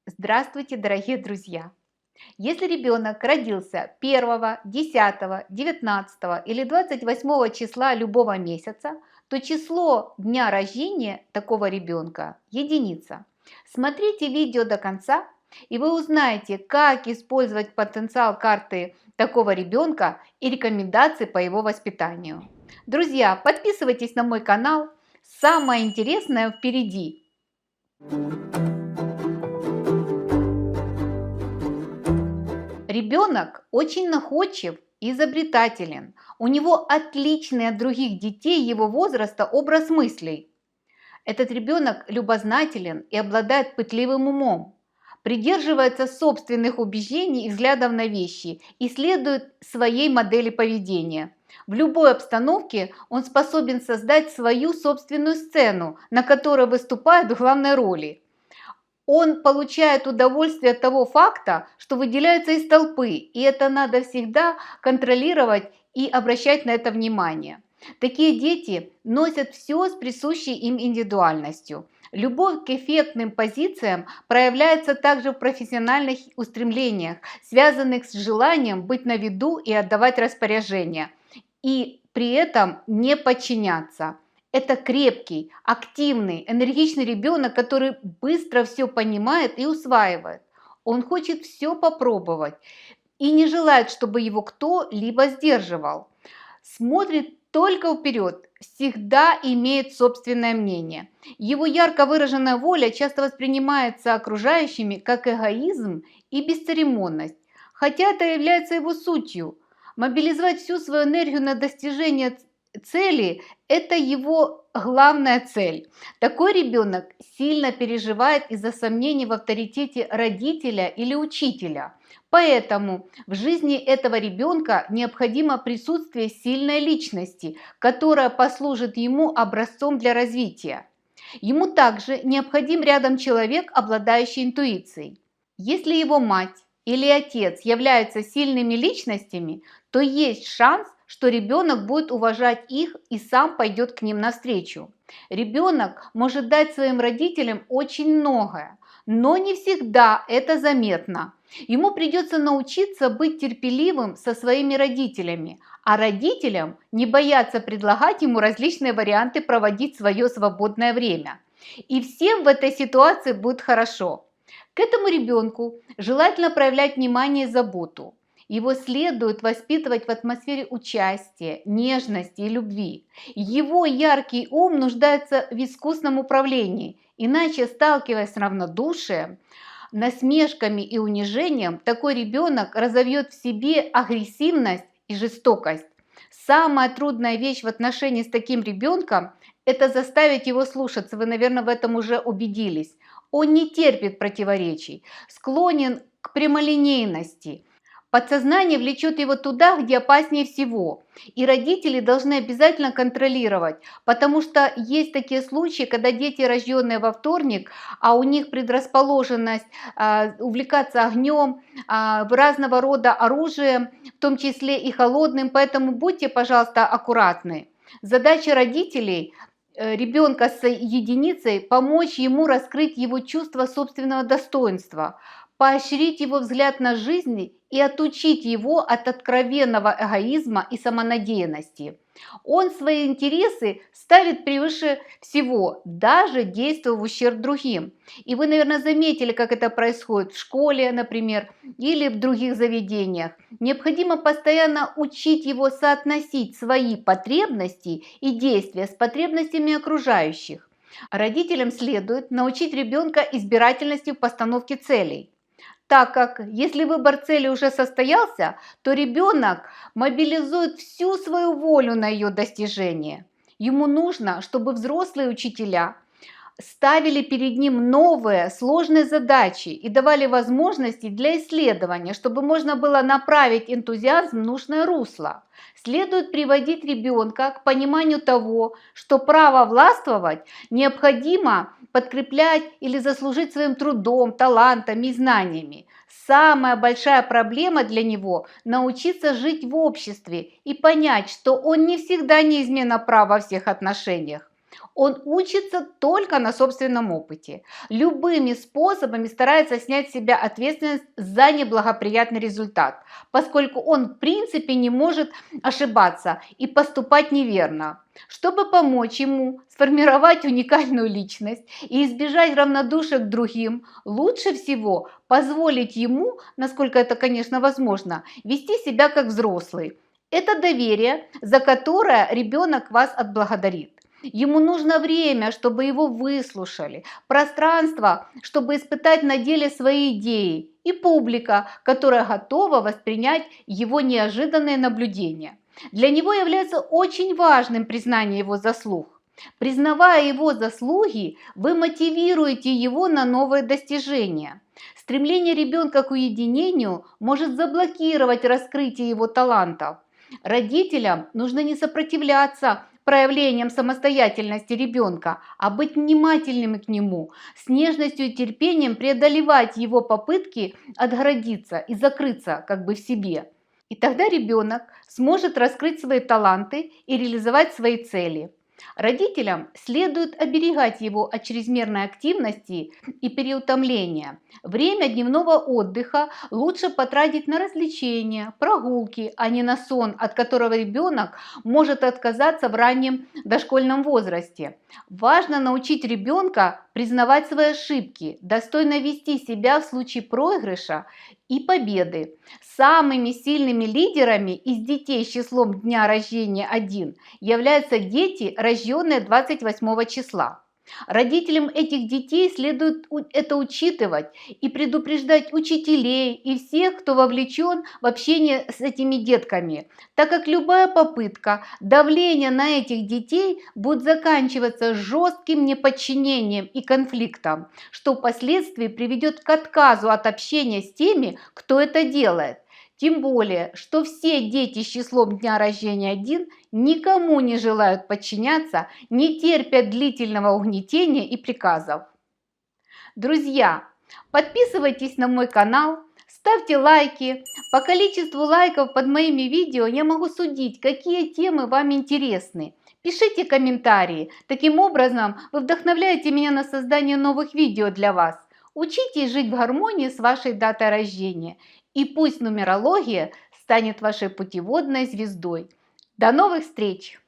Здравствуйте, дорогие друзья! Если ребенок родился 1, 10, 19 или 28 числа любого месяца, то число дня рождения такого ребенка – единица. Смотрите видео до конца, и вы узнаете, как использовать потенциал карты такого ребенка и рекомендации по его воспитанию. Друзья, подписывайтесь на мой канал, самое интересное впереди. Ребенок очень находчив и изобретателен. У него отличный от других детей его возраста образ мыслей. Этот ребенок любознателен и обладает пытливым умом, придерживается собственных убеждений и взглядов на вещи и следует своей модели поведения. В любой обстановке он способен создать свою собственную сцену, на которой выступает в главной роли. Он получает удовольствие от того факта, что выделяется из толпы, и это надо всегда контролировать и обращать на это внимание. Такие дети носят все с присущей им индивидуальностью. Любовь к эффектным позициям проявляется также в профессиональных устремлениях, связанных с желанием быть на виду и отдавать распоряжения, и при этом не подчиняться. Это крепкий, активный, энергичный ребенок, который быстро все понимает и усваивает. Он хочет все попробовать и не желает, чтобы его кто-либо сдерживал. Смотрит только вперед, всегда имеет собственное мнение. Его ярко выраженная воля часто воспринимается окружающими как эгоизм и бесцеремонность, хотя это является его сутью. Мобилизовать всю свою энергию на достижение цели – это его главная цель. Такой ребенок сильно переживает из-за сомнений в авторитете родителя или учителя. Поэтому в жизни этого ребенка необходимо присутствие сильной личности, которая послужит ему образцом для развития. Ему также необходим рядом человек, обладающий интуицией. Если его мать или отец являются сильными личностями, то есть шанс, что ребенок будет уважать их и сам пойдет к ним навстречу. Ребенок может дать своим родителям очень многое, но не всегда это заметно. Ему придется научиться быть терпеливым со своими родителями, а родителям не бояться предлагать ему различные варианты проводить свое свободное время. И всем в этой ситуации будет хорошо. К этому ребенку желательно проявлять внимание и заботу. Его следует воспитывать в атмосфере участия, нежности и любви. Его яркий ум нуждается в искусном управлении, иначе, сталкиваясь с равнодушием, насмешками и унижением, такой ребенок разовьет в себе агрессивность и жестокость. Самая трудная вещь в отношении с таким ребенком – это заставить его слушаться. Вы, наверное, в этом уже убедились. Он не терпит противоречий, склонен к прямолинейности. Подсознание влечет его туда, где опаснее всего. И родители должны обязательно контролировать, потому что есть такие случаи, когда дети, рожденные во вторник, а у них предрасположенность увлекаться огнем, разного рода оружием, в том числе и холодным, поэтому будьте, пожалуйста, аккуратны. Задача родителей ребенка с единицей помочь ему раскрыть его чувство собственного достоинства, поощрить его взгляд на жизнь и отучить его от откровенного эгоизма и самонадеянности. Он свои интересы ставит превыше всего, даже действуя в ущерб другим. И вы, наверное, заметили, как это происходит в школе, например, или в других заведениях. Необходимо постоянно учить его соотносить свои потребности и действия с потребностями окружающих. Родителям следует научить ребенка избирательности в постановке целей, так как если выбор цели уже состоялся, то ребенок мобилизует всю свою волю на ее достижение. Ему нужно, чтобы взрослые учителя ставили перед ним новые сложные задачи и давали возможности для исследования, чтобы можно было направить энтузиазм в нужное русло. Следует приводить ребенка к пониманию того, что право властвовать необходимо подкреплять или заслужить своим трудом, талантами и знаниями. Самая большая проблема для него – научиться жить в обществе и понять, что он не всегда неизменно прав во всех отношениях. Он учится только на собственном опыте. Любыми способами старается снять с себя ответственность за неблагоприятный результат, поскольку он в принципе не может ошибаться и поступать неверно. Чтобы помочь ему сформировать уникальную личность и избежать равнодушия к другим, лучше всего позволить ему, насколько это, конечно, возможно, вести себя как взрослый. Это доверие, за которое ребенок вас отблагодарит. Ему нужно время, чтобы его выслушали, пространство, чтобы испытать на деле свои идеи, и публика, которая готова воспринять его неожиданные наблюдения. Для него является очень важным признание его заслуг. Признавая его заслуги, вы мотивируете его на новые достижения. Стремление ребенка к уединению может заблокировать раскрытие его талантов. Родителям нужно не сопротивляться проявлением самостоятельности ребенка, а быть внимательными к нему, с нежностью и терпением преодолевать его попытки отгородиться и закрыться как бы в себе. И тогда ребенок сможет раскрыть свои таланты и реализовать свои цели. Родителям следует оберегать его от чрезмерной активности и переутомления. Время дневного отдыха лучше потратить на развлечения, прогулки, а не на сон, от которого ребенок может отказаться в раннем дошкольном возрасте. Важно научить ребенка признавать свои ошибки, достойно вести себя в случае проигрыша и победы. Самыми сильными лидерами из детей с числом дня рождения 1 являются дети, рожденные 28 числа. Родителям этих детей следует это учитывать и предупреждать учителей и всех, кто вовлечен в общение с этими детками, так как любая попытка давления на этих детей будет заканчиваться жестким неподчинением и конфликтом, что впоследствии приведет к отказу от общения с теми, кто это делает. Тем более, что все дети с числом дня рождения 1 никому не желают подчиняться, не терпят длительного угнетения и приказов. Друзья, подписывайтесь на мой канал, ставьте лайки. По количеству лайков под моими видео я могу судить, какие темы вам интересны. Пишите комментарии. Таким образом, вы вдохновляете меня на создание новых видео для вас. Учитесь жить в гармонии с вашей датой рождения. И пусть нумерология станет вашей путеводной звездой. До новых встреч!